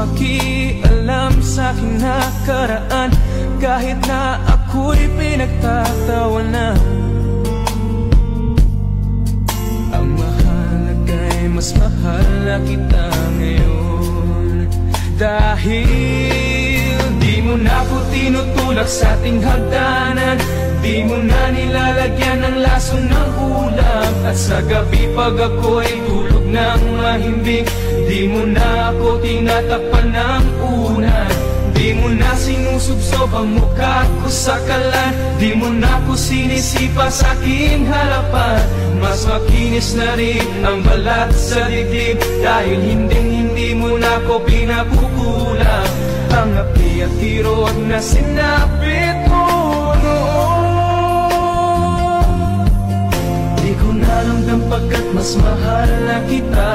makialam sa aking nakaraan, kahit na ako'y pinagtatawanan. Ang mahalaga'y mas mahal na kita ngayon, dahil di mo na ako tinutulak sa ating hagdanan. Di mo na nilalagyan ng lason ng ulam, at sa gabi pag ako'y tulog ng mahimbing, di mo na ako tinatakpan ng unan. Di mo na sinusubsob ang mukha ko sa kalan, di mo na ako sinisipa sa aking harapan. Mas makinis na rin ang balat sa dibdib, dahil hindi mo na ako pinakukulang. Ang api at hirot na sinapit mo noon, di ko naramdam pagkat mas mahal na kita.